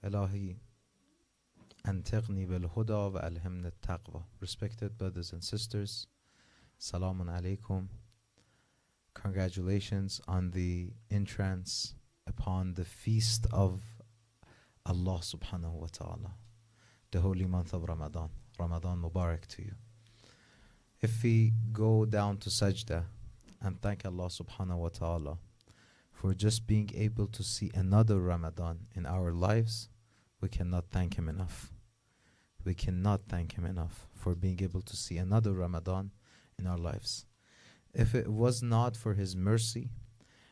إلهي أنتقني بالهدى وألهمني التقوى. Respected brothers and sisters, Salamun alaikum. Congratulations on the entrance upon the feast of Allah subhanahu wa ta'ala, the holy month of Ramadan. Ramadan Mubarak to you. If we go down to sajda and thank Allah subhanahu wa ta'ala for just being able to see another Ramadan in our lives, we cannot thank Him enough. We cannot thank Him enough for being able to see another Ramadan in our lives. If it was not for His mercy,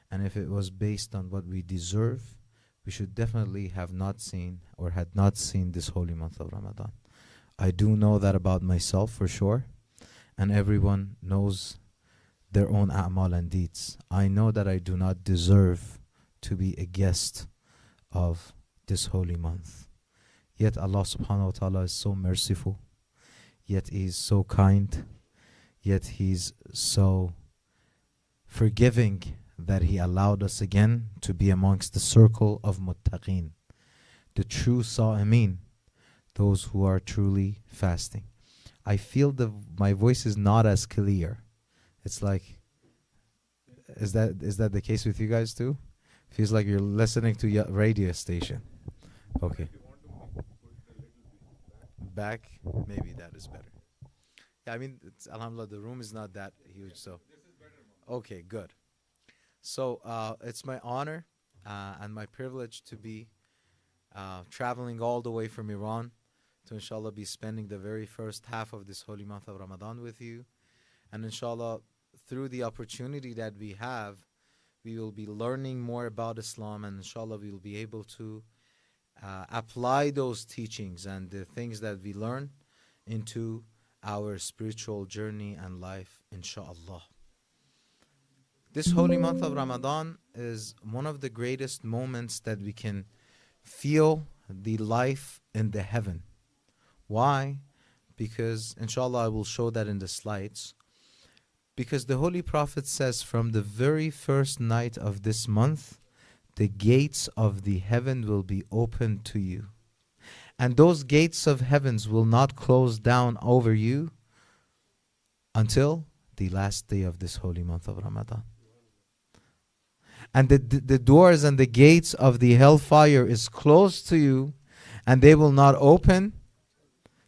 and if it was based on what we deserve, we should definitely have not seen or had not seen this holy month of Ramadan. I do know that about myself for sure, and everyone knows their own a'mal and deeds. I know that I do not deserve to be a guest of this holy month. Yet Allah subhanahu wa ta'ala is so merciful, yet He is so kind, yet He's so forgiving that He allowed us again to be amongst the circle of muttaqeen, the true sa'imeen, those who are truly fasting. I feel my voice is not as clear. It's like, is that the case with you guys too? Feels like you're listening to a radio station. Okay. Back, maybe that is better. Yeah, I mean, alhamdulillah, the room is not that huge, so. Okay, good. So it's my honor and my privilege to be traveling all the way from Iran to inshallah be spending the very first half of this holy month of Ramadan with you. And inshallah, through the opportunity that we have, we will be learning more about Islam, and inshallah we will be able to apply those teachings and the things that we learn into our spiritual journey and life, inshallah. This holy month of Ramadan is one of the greatest moments that we can feel the life in the heaven. Why? Because, inshallah, I will show that in the slides. Because the Holy Prophet says from the very first night of this month, the gates of the heaven will be opened to you. And those gates of heavens will not close down over you until the last day of this holy month of Ramadan. And the doors and the gates of the hellfire is closed to you, and they will not open.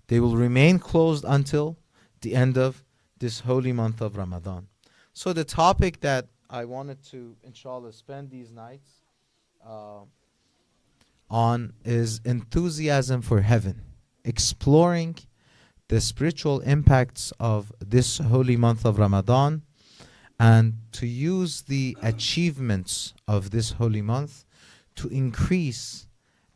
They will remain closed until the end of this holy month of Ramadan. So the topic that I wanted to, inshallah, spend these nights on is enthusiasm for heaven, exploring the spiritual impacts of this holy month of Ramadan, and to use the achievements of this holy month to increase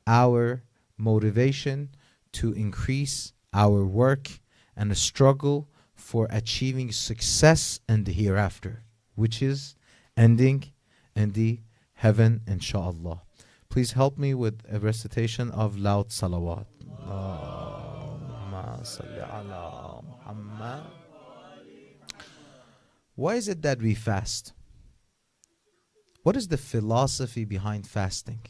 our motivation, to increase our work and a struggle for achieving success in the hereafter, which is ending in the heaven, inshallah. Please help me with a recitation of loud salawat. Allahumma salli ala Muhammad. Why is it that we fast? What is the philosophy behind fasting?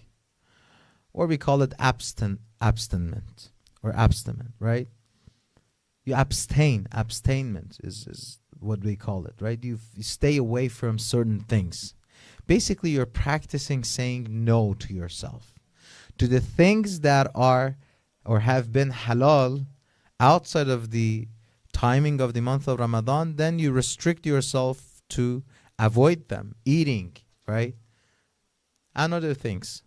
Or we call it abstinence, right? You abstain. Abstainment is what we call it, right? You stay away from certain things. Basically, you're practicing saying no to yourself, to the things that are or have been halal outside of the timing of the month of Ramadan. Then you restrict yourself to avoid them, eating, right? And other things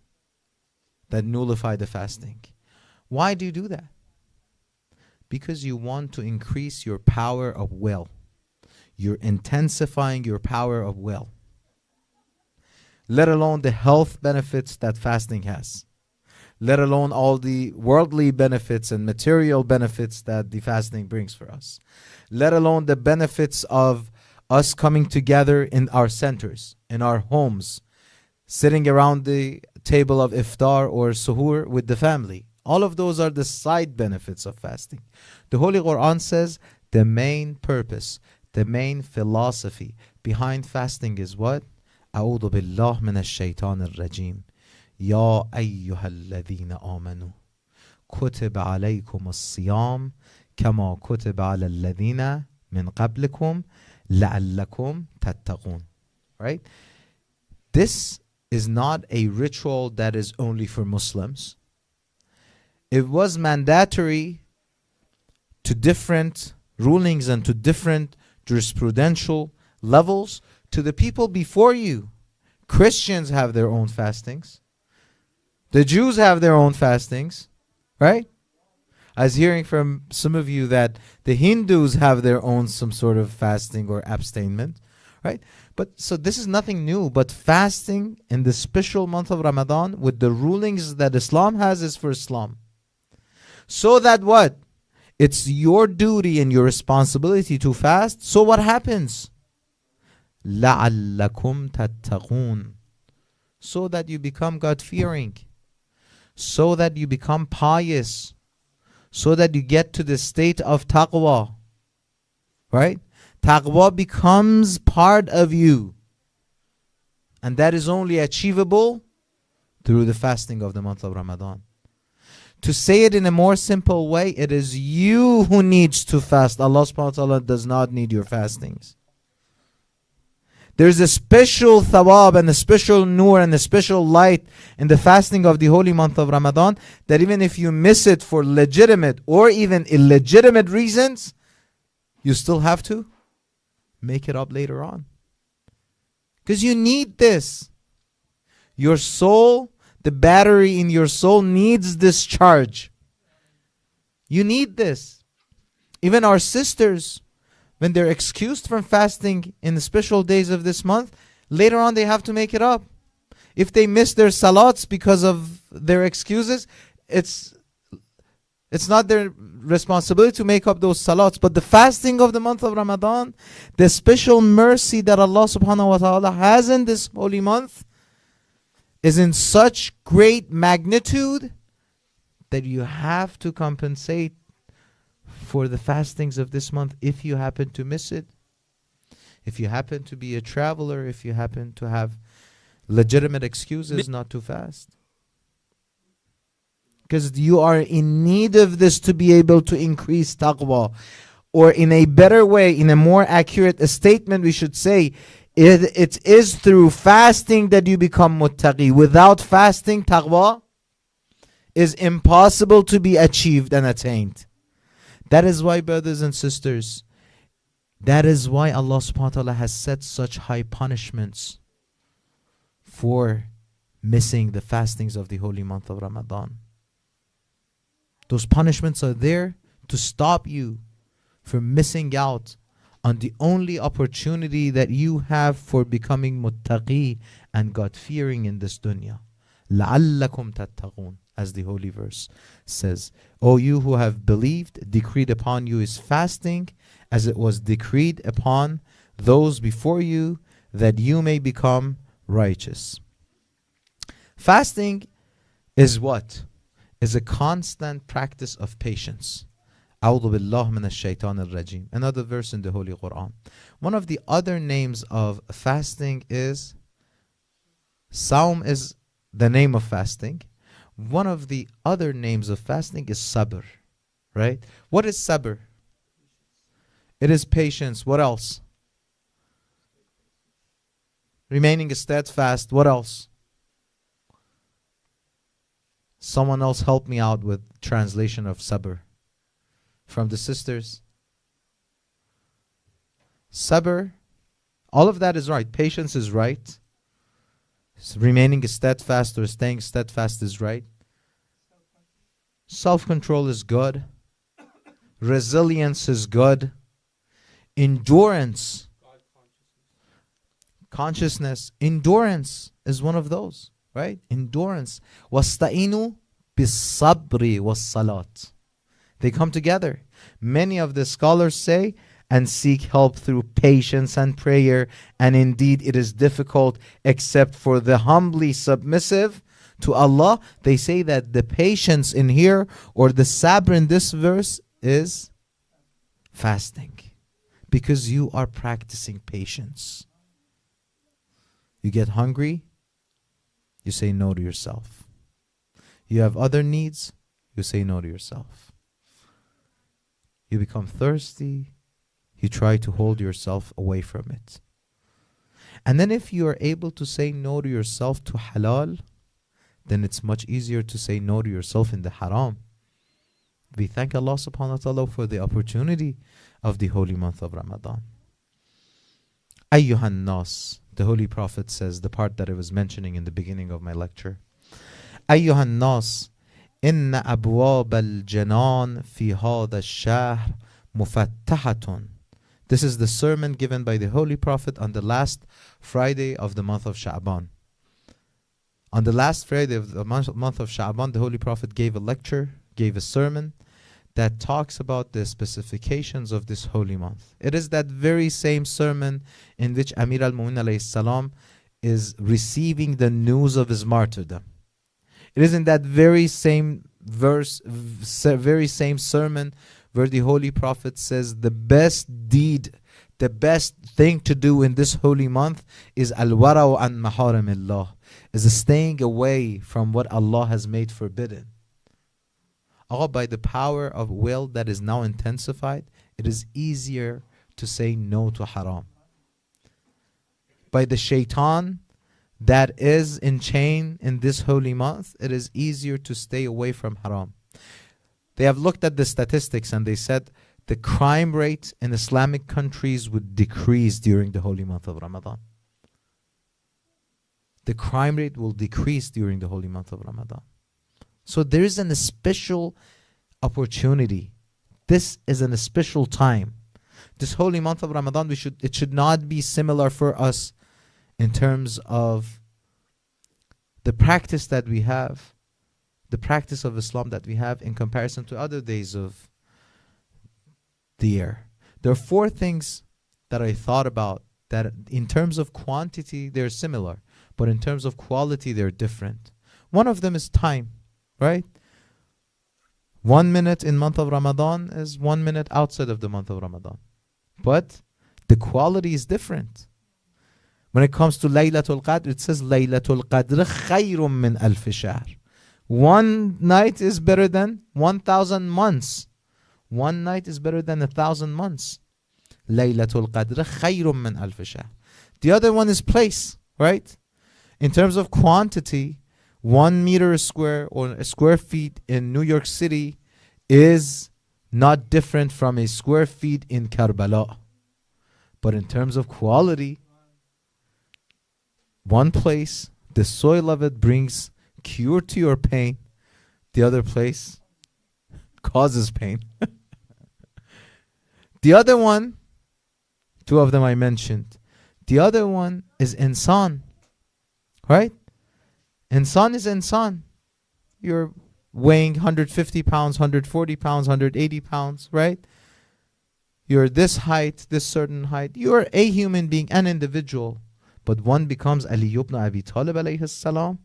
that nullify the fasting. Why do you do that? Because you want to increase your power of will. You're intensifying your power of will. Let alone the health benefits that fasting has. Let alone all the worldly benefits and material benefits that the fasting brings for us. Let alone the benefits of us coming together in our centers, in our homes, sitting around the table of iftar or suhoor with the family. All of those are the side benefits of fasting. The Holy Quran says the main purpose, the main philosophy behind fasting is what? أعوذ بالله من الشيطان الرجيم يا أيها الذين آمنوا كتب عليكم الصيام كما كتب على الذين من قبلكم لعلكم تتقون. Right? This is not a ritual that is only for Muslims. It was mandatory to different rulings and to different jurisprudential levels to the people before you. Christians have their own fastings. The Jews have their own fastings, right? I was hearing from some of you that the Hindus have their own some sort of fasting or abstainment, right? But so this is nothing new, but fasting in the special month of Ramadan with the rulings that Islam has is for Islam. So that what? It's your duty and your responsibility to fast. So what happens? لَعَلَّكُمْ تَتَّقُونَ. So that you become God-fearing. So that you become pious. So that you get to the state of taqwa. Right? Taqwa becomes part of you. And that is only achievable through the fasting of the month of Ramadan. To say it in a more simple way, it is you who needs to fast. Allah subhanahu wa ta'ala does not need your fastings. There's a special thawab and a special nur and a special light in the fasting of the holy month of Ramadan that even if you miss it for legitimate or even illegitimate reasons, you still have to make it up later on. Because you need this. Your soul, the battery in your soul needs this charge. You need this. Even our sisters, when they're excused from fasting in the special days of this month, later on they have to make it up. If they miss their salats because of their excuses, it's not their responsibility to make up those salats. But the fasting of the month of Ramadan, the special mercy that Allah subhanahu wa ta'ala has in this holy month, is in such great magnitude that you have to compensate for the fastings of this month if you happen to miss it. If you happen to be a traveler, if you happen to have legitimate excuses not to fast. Because you are in need of this to be able to increase taqwa. Or in a better way, in a more accurate statement, we should say, it is through fasting that you become muttaqi. Without fasting, taqwa is impossible to be achieved and attained. That is why, brothers and sisters, that is why Allah subhanahu wa ta'ala has set such high punishments for missing the fastings of the holy month of Ramadan. Those punishments are there to stop you from missing out on the only opportunity that you have for becoming muttaqi and God-fearing in this dunya. لَعَلَّكُمْ تَتَّقُونَ, as the holy verse says. O you who have believed, decreed upon you is fasting, as it was decreed upon those before you, that you may become righteous. Fasting is what? Is a constant practice of patience. أعوذ بالله من الشيطان الرجيم. Another verse in the Holy Quran. One of the other names of fasting is Saum, is the name of fasting. One of the other names of fasting is Sabr. Right? What is Sabr? It is patience. What else? Remaining steadfast. What else? Someone else help me out with translation of Sabr. From the sisters. Sabr. All of that is right. Patience is right. Remaining steadfast or staying steadfast is right. Self-control is good. Resilience is good. Endurance. Consciousness. Endurance is one of those. Right? Endurance. وَاسْتَعِينُوا بِالصَّبْرِ وَالصَّلَاةِ. They come together. Many of the scholars say, and seek help through patience and prayer. And indeed, it is difficult except for the humbly submissive to Allah. They say that the patience in here, or the sabr in this verse, is fasting. Because you are practicing patience. You get hungry. you say no to yourself. You have other needs, you say no to yourself. You become thirsty, you try to hold yourself away from it. And then if you are able to say no to yourself to halal, then it's much easier to say no to yourself in the haram. We thank Allah subhanahu wa ta'ala for the opportunity of the holy month of Ramadan. Ayyuhan nas, the Holy Prophet says, the part that I was mentioning in the beginning of my lecture. Ayyuhan nas, inna abwab al-janan fi hadha al-shahr mufattahatun. This is the sermon given by the Holy Prophet on the last Friday of the month of Sha'ban. On the last Friday of the month of Sha'ban, the Holy Prophet gave a lecture, gave a sermon that talks about the specifications of this holy month. It is that very same sermon in which Amir al-Mu'minin alayhi salam is receiving the news of his martyrdom. It is in that very same verse, very same sermon where the Holy Prophet says the best deed, the best thing to do in this holy month is al-wara'u an maharimillah, is staying away from what Allah has made forbidden. All by the power of will that is now intensified, it is easier to say no to haram. By the shaitan that is in chain in this holy month, it is easier to stay away from haram. They have looked at the statistics and they said the crime rate in Islamic countries would decrease during the holy month of Ramadan. The crime rate will decrease during the holy month of Ramadan. So there is a special opportunity. This is a special time. This holy month of Ramadan, it should not be similar for us in terms of the practice that we have, the practice of Islam that we have in comparison to other days of the year. There are 4 things that I thought about that in terms of quantity, they're similar, but in terms of quality, they're different. One of them is time, right? 1 minute in month of Ramadan is 1 minute outside of the month of Ramadan. But the quality is different. When it comes to Laylatul Qadr, it says Laylatul Qadr khayrun min alf shahr. One night is better than 1,000 months. One night is better than 1,000 months. Laylatul Qadr khayrun min alf shahr. The other one is place, right? In terms of quantity, 1 meter square or a square feet in New York City is not different from a square feet in Karbala. But in terms of quality, one place, the soil of it brings cure to your pain. The other place causes pain. The other one, 2 of them I mentioned. The other one is insan, right? Insan is insan. You're weighing 150 pounds, 140 pounds, 180 pounds, right? You're this height, this certain height. You're a human being, an individual. But one becomes Ali ibn Abi Talib alayhi salam,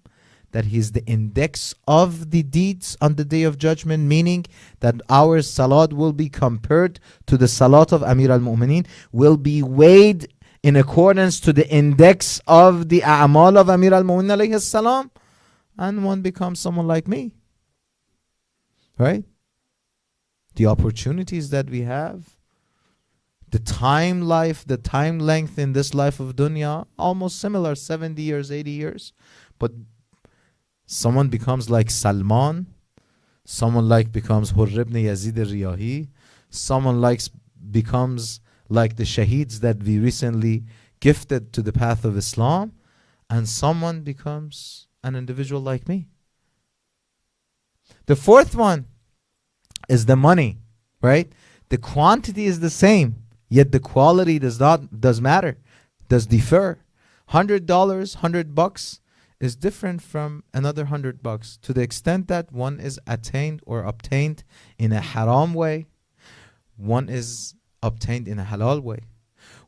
that he is the index of the deeds on the Day of Judgment, meaning that our salat will be compared to the salat of Amir al-Mu'minin, will be weighed in accordance to the index of the a'mal of Amir al-Mu'minin alayhi salam, and one becomes someone like me. Right? The opportunities that we have, the time length in this life of dunya, almost similar, 70 years, 80 years. But someone becomes like Salman, someone becomes Hurr ibn Yazid al-Riyahi, someone becomes like the shaheeds that we recently gifted to the path of Islam, and someone becomes an individual like me. The 4th one is the money, right? The quantity is the same, yet the quality does matter, does differ. $100, $100 is different from another $100 to the extent that one is attained or obtained in a haram way, one is obtained in a halal way.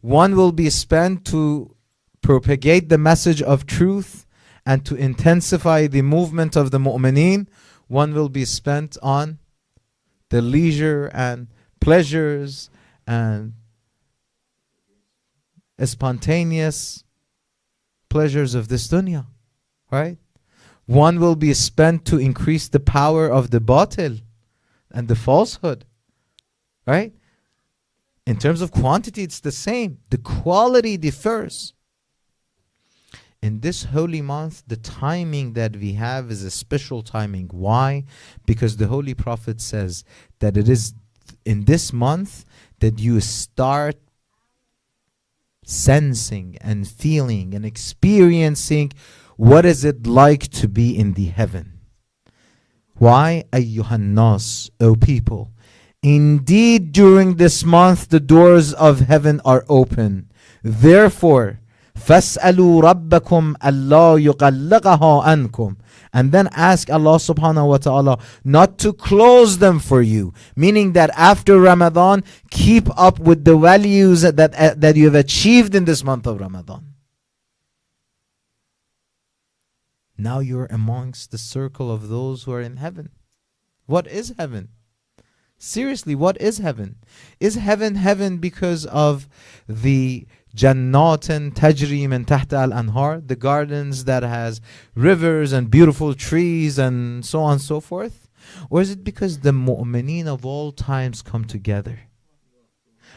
One will be spent to propagate the message of truth and to intensify the movement of the mu'mineen. One will be spent on the leisure and pleasures and spontaneous pleasures of this dunya, right? One will be spent to increase the power of the batil and the falsehood. Right? In terms of quantity, it's the same. The quality differs. In this holy month, the timing that we have is a special timing. Why? Because the Holy Prophet says that it is in this month that you start sensing and feeling and experiencing what is it like to be in the heaven. Why? Ayyuhan nas, O people. Indeed, during this month, the doors of heaven are open. Therefore, فَاسْأَلُوا رَبَّكُمْ أَلَّا يُقَلَّقَهَا عَنْكُمْ. And then ask Allah subhanahu wa ta'ala not to close them for you. Meaning that after Ramadan, keep up with the values that you have achieved in this month of Ramadan. Now you're amongst the circle of those who are in heaven. What is heaven? Seriously, what is heaven? Is heaven heaven because of the Jannatin tajri min tahta al-anhar, the gardens that has rivers and beautiful trees and so on and so forth? Or is it because the mu'mineen of all times come together?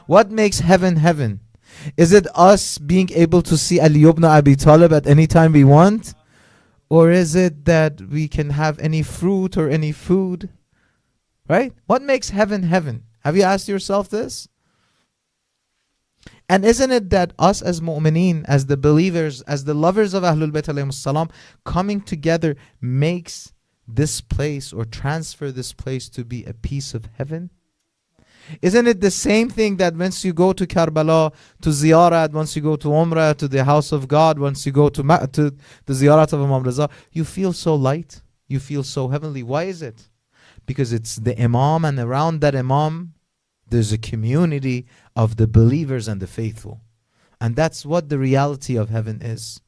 What makes heaven heaven? Is it us being able to see Ali ibn Abi Talib at any time we want? Or is it that we can have any fruit or any food? Right? What makes heaven heaven? Have you asked yourself this? And isn't it that us as mu'mineen, as the believers, as the lovers of Ahlul Bayt alayhimus salam, coming together makes this place or transfer this place to be a piece of heaven? Isn't it the same thing that once you go to Karbala, to Ziyarat, once you go to Umrah, to the house of God, once you go to the Ziyarat of Imam Raza, you feel so light, you feel so heavenly. Why is it? Because it's the Imam, and around that Imam, there's a community of the believers and the faithful. And that's what the reality of heaven is.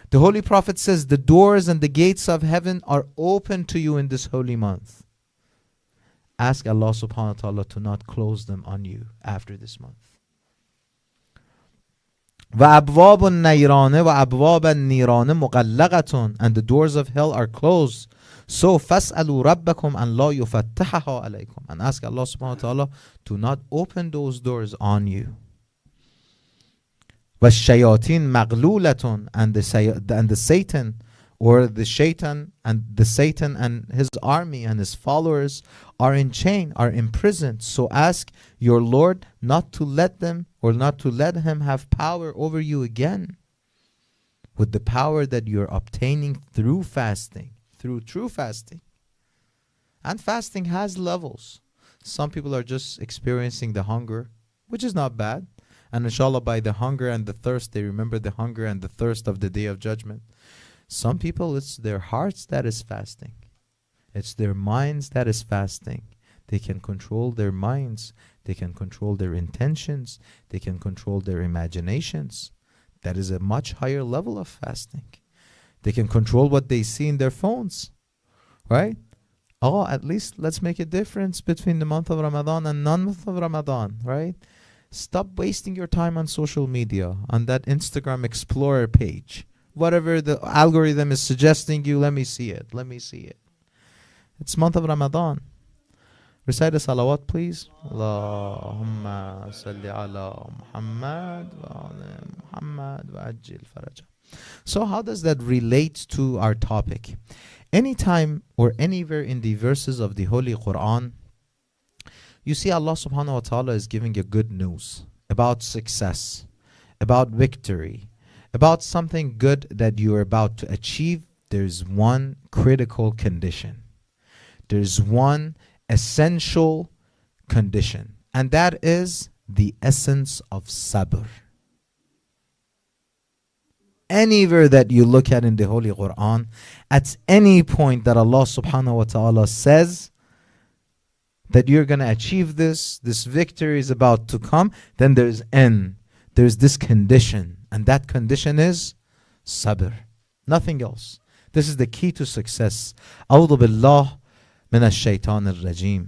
The Holy Prophet says the doors and the gates of heaven are open to you in this holy month. Ask Allah subhanahu wa ta'ala to not close them on you after this month. وَأَبْوَابُ النَّيْرَانِ وَأَبْوَابَ النِّيرَانِ مُغَلَّقَةٌ. And the doors of hell are closed. So فَاسْأَلُوا رَبَّكُمْ أَنْ لَا يُفَتَّحَهَا عَلَيْكُمْ. And ask Allah subhanahu wa ta'ala to not open those doors on you. وَالشَّيَاطِينَ مَغْلُولَةٌ. And the Satan, or the Shaitan, and the Satan and his army and his followers are in chain, are imprisoned. So ask your Lord not to let them, or not to let him have power over you again, with the power that you're obtaining through fasting, through true fasting. And fasting has levels. Some people are just experiencing the hunger, which is not bad. And inshallah, by the hunger and the thirst, they remember the hunger and the thirst of the Day of Judgment. Some people, it's their hearts that is fasting. It's their minds that is fasting. They can control their minds. They can control their intentions. They can control their imaginations. That is a much higher level of fasting. They can control what they see in their phones. Right? Oh, at least let's make a difference between the month of Ramadan and non-month of Ramadan. Right? Stop wasting your time on social media, on that Instagram Explorer page. Whatever the algorithm is suggesting you, let me see it. Let me see it. It's month of Ramadan. Recite a salawat, please. Allahumma salli ala Muhammad wa ala Muhammad wa ajil faraja. So how does that relate to our topic? Anytime or anywhere in the verses of the Holy Quran, you see Allah subhanahu wa ta'ala is giving you good news about success, about victory, about something good that you are about to achieve. There's one critical condition. There's one essential condition. And that is the essence of sabr. Anywhere that you look at in the Holy Quran, at any point that Allah subhanahu wa ta'ala says that you're going to achieve this victory is about to come, then there's this condition. And that condition is sabr. Nothing else. This is the key to success. أعوذ بالله من الشيطان الرجيم.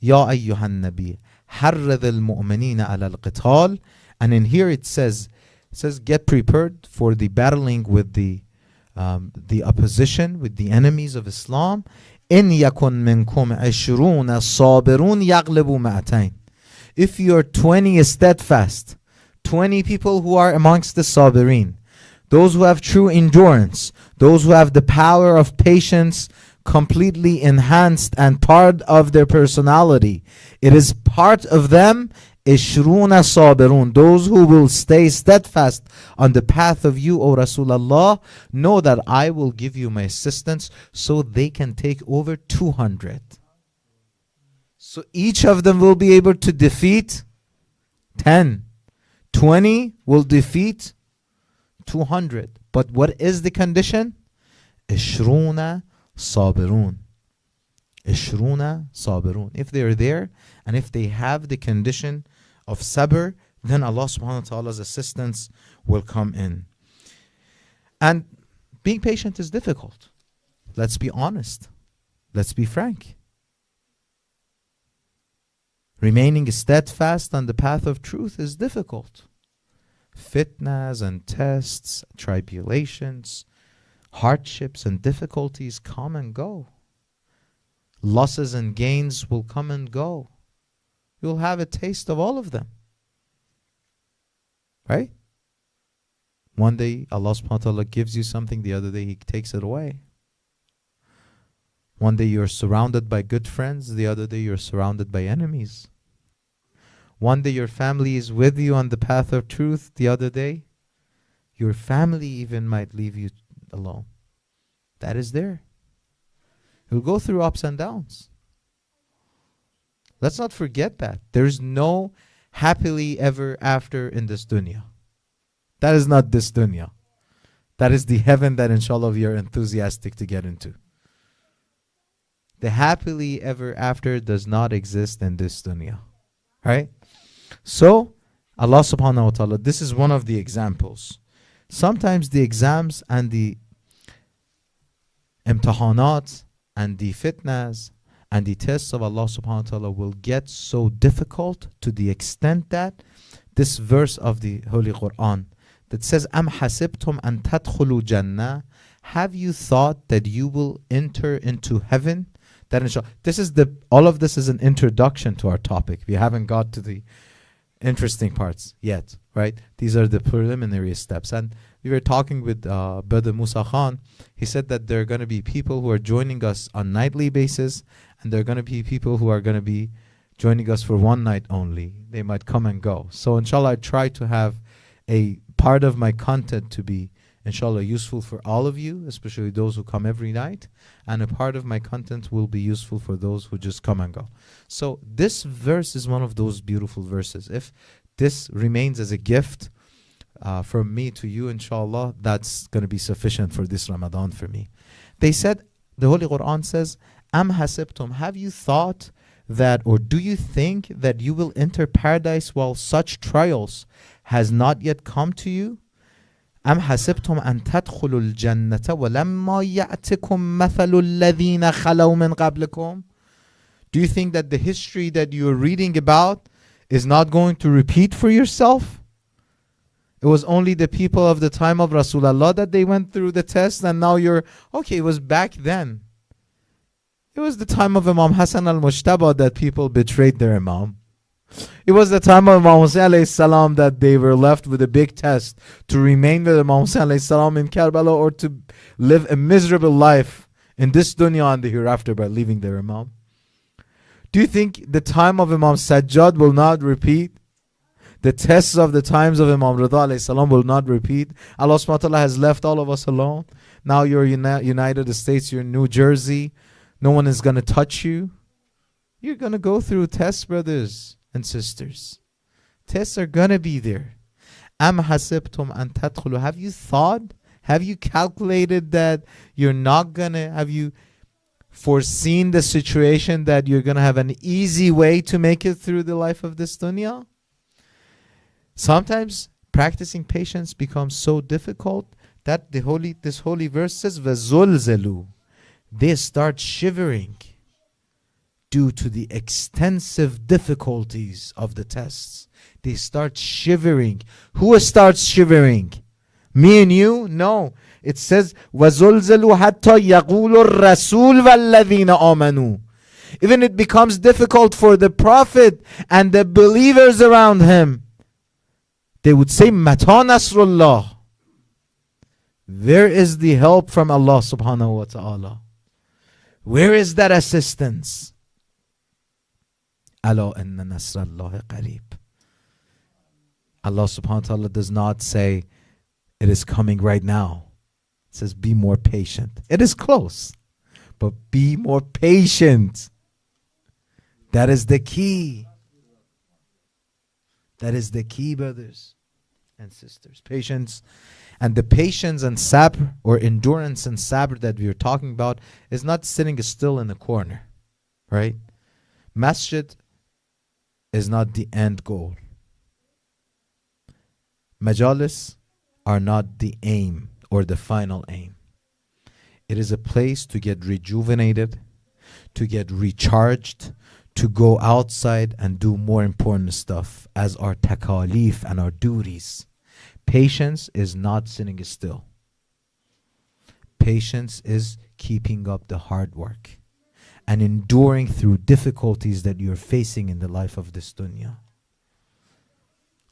يا أيها النبي حرض المؤمنين على القتال. And in here it says get prepared for the battling with the the opposition, with the enemies of Islam. إن يكن منكم 20 صابرون يغلبوا 200. If you're 20 steadfast, 20 people who are amongst the sabirin, those who have true endurance, those who have the power of patience completely enhanced and part of their personality, it is part of them. 20 sabirun, those who will stay steadfast on the path of you, O Rasulullah, know that I will give you my assistance so they can take over 200. So each of them will be able to defeat 10. 20 will defeat 200. But what is the condition? 20 sabirun. 20 sabirun. If they are there and if they have the condition of sabr, then Allah subhanahu wa ta'ala's assistance will come in. And being patient is difficult. Let's be honest. Let's be frank. Remaining steadfast on the path of truth is difficult. Fitnas and tests, tribulations, hardships and difficulties come and go. Losses and gains will come and go. You'll have a taste of all of them. Right? One day Allah subhanahu wa ta'ala gives you something, the other day He takes it away. One day you're surrounded by good friends, the other day you're surrounded by enemies. One day your family is with you on the path of truth, the other day your family even might leave you alone. That is there. You'll go through ups and downs. Let's not forget that. There's no happily ever after in this dunya. That is not this dunya. That is the heaven that inshallah we are enthusiastic to get into. The happily ever after does not exist in this dunya. Right? So, Allah subhanahu wa ta'ala, this is one of the examples. Sometimes the exams and the imtihanat and the fitnas and the tests of Allah subhanahu wa ta'ala will get so difficult to the extent that this verse of the Holy Quran that says, Am hasibtum an tadkhulu jannah, have you thought that you will enter into heaven? That inshallah, all of this is an introduction to our topic. We haven't got to the interesting parts yet, right? These are the preliminary steps. And we were talking with Brother Musa Khan. He said that there are going to be people who are joining us on nightly basis, and there are going to be people who are going to be joining us for one night only. They might come and go. So inshallah, I try to have a part of my content to be inshallah useful for all of you, especially those who come every night, and a part of my content will be useful for those who just come and go. So this verse is one of those beautiful verses. If this remains as a gift from me to you, inshallah, that's going to be sufficient for this Ramadan for me. They said, the Holy Quran says, Am hasibtum, have you thought that, or do you think that you will enter paradise while such trials has not yet come to you? أم حسبتم أن تدخلوا الجنة ولما يأتكم مثل الذين خلوا من قبلكم? Do you think that the history that you're reading about is not going to repeat for yourself? It was only the people of the time of Rasulullah that they went through the test, and now you're, okay, it was back then. It was the time of Imam Hassan al-Mujtaba that people betrayed their Imam. It was the time of Imam Hussein alayhi salam that they were left with a big test to remain with Imam Hussein alayhi salam in Karbala, or to live a miserable life in this dunya and the hereafter by leaving their Imam. Do you think the time of Imam Sajjad will not repeat? The tests of the times of Imam Rida alayhi salam will not repeat? Allah subhanahu wa ta'ala has left all of us alone. Now you're United States, you're in New Jersey. No one is going to touch you. You're going to go through tests, brothers and sisters. Tests are going to be there. Am hasibtum an tadkhulu, have you thought, have you calculated that you're not going to, have you foreseen the situation that you're going to have an easy way to make it through the life of this dunya? Sometimes practicing patience becomes so difficult that this holy verse says, وَزُلْزَلُوا, they start shivering due to the extensive difficulties of the tests. They start shivering. Who starts shivering? Me and you? No. It says, وَزُلْزِلُوا حَتَّى يَقُولُ الرَّسُولُ وَالَّذِينَ آمَنُوا. Even it becomes difficult for the Prophet and the believers around him. They would say, مَتَى نَصْرُ اللَّهِ. Where is the help from Allah subhanahu wa ta'ala? Where is that assistance? أَلَا إِنَّ نَصْرَ اللَّهِ قَرِيبٌ. Allah subhanahu wa ta'ala does not say, it is coming right now. It says, be more patient. It is close, but be more patient. That is the key. That is the key, brothers and sisters. Patience. And the patience and sabr, or endurance and sabr that we are talking about, is not sitting still in a corner, right? Masjid is not the end goal. Majalis are not the aim or the final aim. It is a place to get rejuvenated, to get recharged, to go outside and do more important stuff as our takalif and our duties. Patience is not sitting still. Patience is keeping up the hard work and enduring through difficulties that you're facing in the life of this dunya.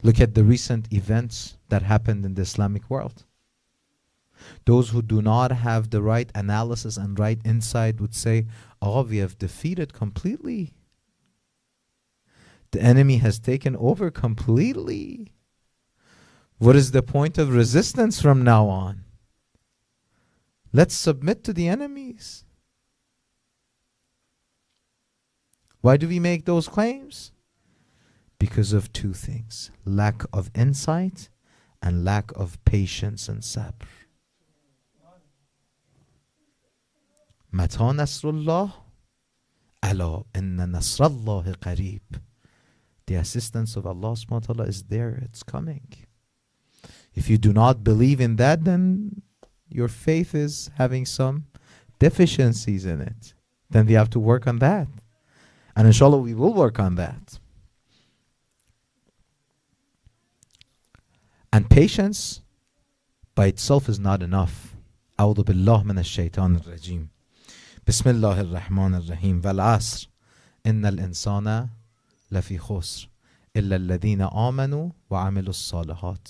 Look at the recent events that happened in the Islamic world. Those who do not have the right analysis and right insight would say, oh, we have defeated completely. The enemy has taken over completely. What is the point of resistance from now on? Let's submit to the enemies. Why do we make those claims? Because of two things: lack of insight and lack of patience and sabr. مَتَى نَصْرُ اللَّهِ أَلَا إِنَّ نَصْرَ اللَّهِ قَرِيبٌ. The assistance of Allah subhanahu wa ta'ala is there, it's coming. If you do not believe in that, then your faith is having some deficiencies in it. Then we have to work on that. And inshallah we will work on that. And patience by itself is not enough. أعوذ بالله من الشيطان الرجيم. بسم الله الرحمن الرحيم. والعصر إن الإنسان لفي خسر إلا الذين آمنوا وعملوا الصالحات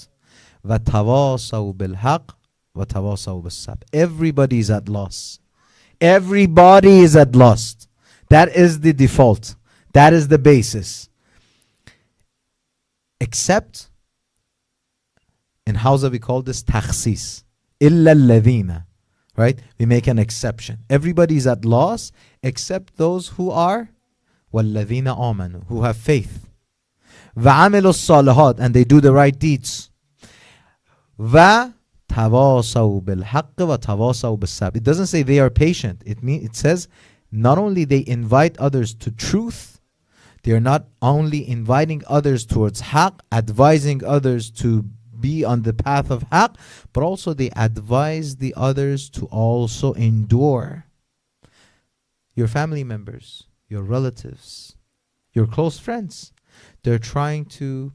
وتواصوا بالحق وتواصوا بالصبر. Everybody is at loss. Everybody is at loss. That is the default. That is the basis. Except in Hausa we call this takhsis. إلا الذين. Right? We make an exception. Everybody is at loss except those who are وَالَّذِينَ آمَنُوا, who have faith. وَعَمِلُوا الصَّالِحَاتِ, and they do the right deeds. وَتَوَاصَوْا بِالْحَقِّ وَتَوَاصَوْا بِالصَّبْرِ. It doesn't say they are patient. It says not only they invite others to truth, they are not only inviting others towards haqq, advising others to be on the path of haqq, but also they advise the others to also endure. Your family members, your relatives, your close friends, they're trying to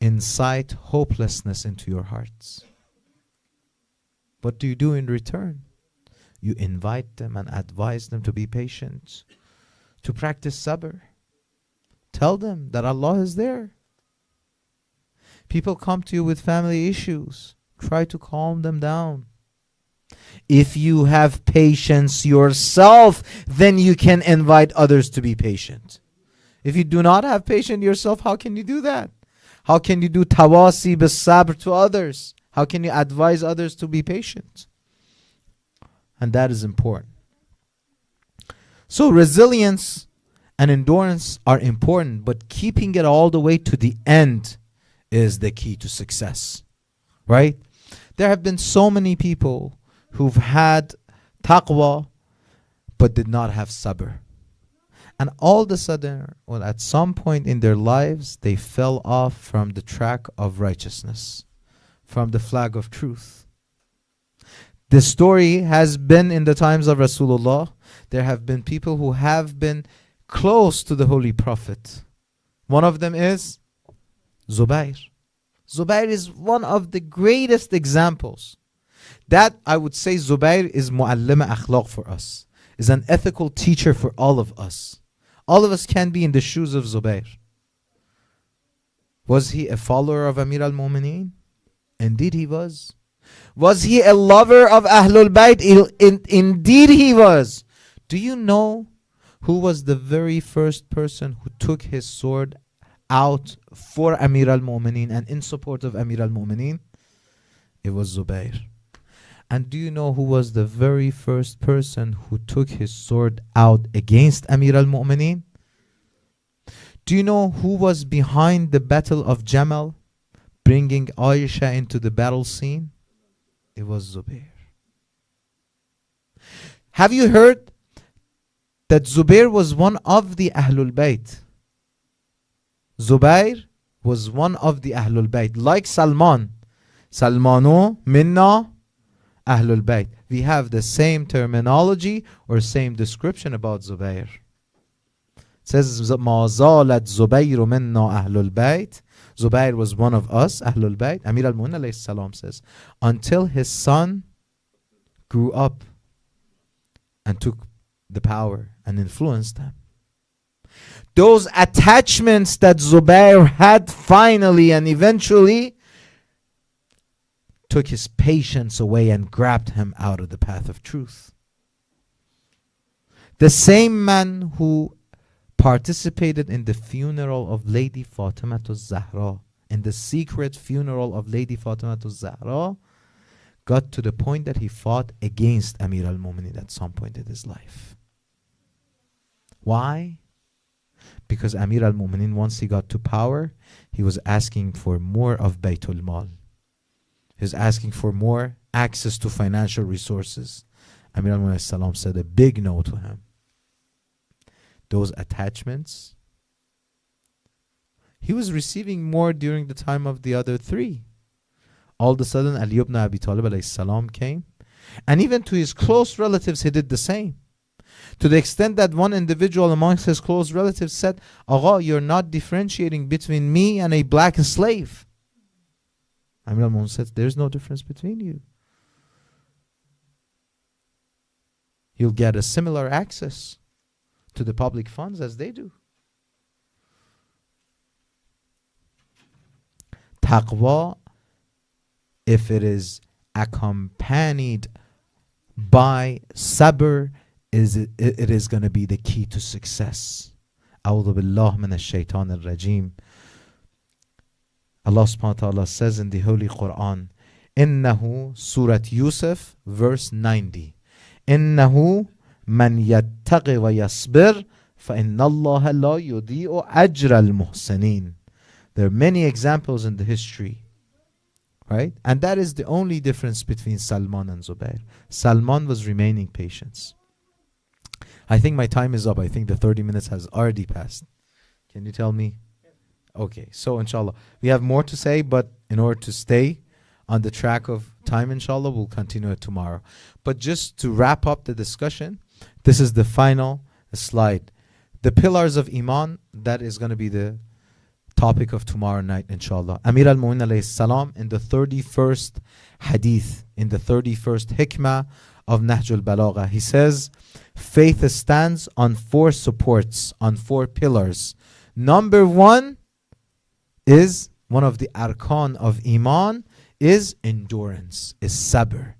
incite hopelessness into your hearts. What do you do in return? You invite them and advise them to be patient, to practice sabr. Tell them that Allah is there. People come to you with family issues. Try to calm them down. If you have patience yourself, then you can invite others to be patient. If you do not have patience yourself, how can you do that? How can you do tawasi bis sabr to others? How can you advise others to be patient? And that is important. So resilience and endurance are important, but keeping it all the way to the end is the key to success. Right? There have been so many people who've had taqwa but did not have sabr. And all of a sudden, well, at some point in their lives, they fell off from the track of righteousness, from the flag of truth. This story has been in the times of Rasulullah. There have been people who have been close to the Holy Prophet. One of them is Zubair. Zubair is one of the greatest examples. That, I would say, Zubair is mu'allim akhlaq for us, is an ethical teacher for all of us. All of us can be in the shoes of Zubair. Was he a follower of Amir al-Mu'mineen? Indeed he was. Was he a lover of Ahlul Bayt? Indeed he was. Do you know who was the very first person who took his sword out for Amir al-Mu'mineen and in support of Amir al-Mu'mineen? It was Zubair. And do you know who was the very first person who took his sword out against Amir al-Mu'mineen? Do you know who was behind the battle of Jamal, bringing Aisha into the battle scene? It was Zubair. Have you heard that Zubair was one of the Ahlul Bayt? Zubair was one of the Ahlul Bayt, like Salman. Salmanu minna Ahlul Bayt. We have the same terminology or same description about Zubair. It says, Ma zalat Zubairu minna Ahlul Bayt. Zubair was one of us, Ahlul Bayt. Amir al-Mu'min alayhi salam says, until his son grew up and took the power and influenced them. Those attachments that Zubair had finally and eventually took his patience away and grabbed him out of the path of truth. The same man who participated in the funeral of Lady Fatima Zahra, in the secret funeral of Lady Fatima Zahra, got to the point that he fought against Amir al-Mu'mineen at some point in his life. Why? Because Amir al-Mu'mineen, once he got to power, he was asking for more of Baytul Mal. He was asking for more access to financial resources. Amir al-Mu'mineen said a big no to him. Those attachments, he was receiving more during the time of the other three. All of a sudden, Ali ibn Abi Talib alayhi salam came, and even to his close relatives, he did the same. To the extent that one individual amongst his close relatives said, Agha, you're not differentiating between me and a black slave. Amir al-Mu'min said, there's no difference between you. You'll get a similar access to the public funds as they do. Taqwa, if it is accompanied by sabr, it is going to be the key to success. A'udhu billah min ash-shaytan al-rajim. Allah subhanahu wa ta'ala says in the Holy Quran, Innahu, Surat Yusuf, verse 90. Innahu man yattaqi wa yasbir fa inna Allah la yudi'u ajra al-muhsinin. There are many examples in the history, right? And that is the only difference between Salman and Zubair. Salman was remaining patient. I think my time is up. I think the 30 minutes has already passed. Can you tell me? Okay, so inshallah, we have more to say, but in order to stay on the track of time, inshallah, we'll continue it tomorrow. But just to wrap up the discussion, this is the final slide. The pillars of Iman, that is going to be the topic of tomorrow night, inshallah. Amir al-Mu'min alayhi salam, in the 31st hadith, in the 31st hikmah of Nahjul Balagha, he says, faith stands on 4 supports, on 4 pillars. Number 1 is, one of the arkan of Iman is endurance, is sabr.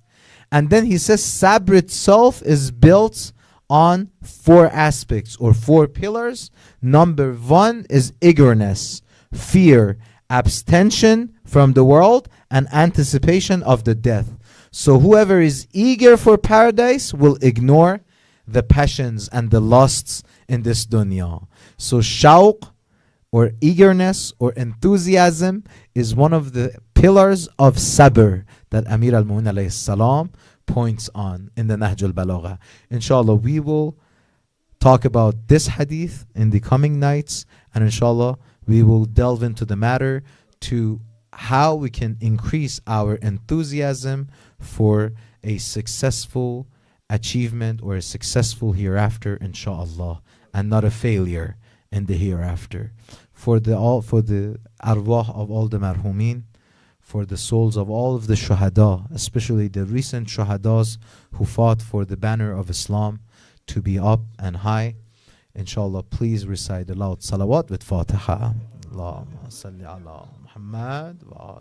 And then he says sabr itself is built on 4 aspects or 4 pillars. Number 1 is eagerness, fear, abstention from the world, and anticipation of the death. So whoever is eager for paradise will ignore the passions and the lusts in this dunya. So shawq, or eagerness or enthusiasm, is one of the pillars of sabr that Amir al-Mu'min alayhi salam points on in the Nahjul Balagha. Inshallah, we will talk about this hadith in the coming nights, and inshallah, we will delve into the matter to how we can increase our enthusiasm for a successful achievement or a successful hereafter, inshallah, and not a failure in the hereafter. For the arwah of all the marhumin, for the souls of all of the shuhada, especially the recent shuhadas who fought for the banner of Islam to be up and high. Inshallah, please recite aloud salawat with Fatiha. Allahumma salli ala Muhammad wa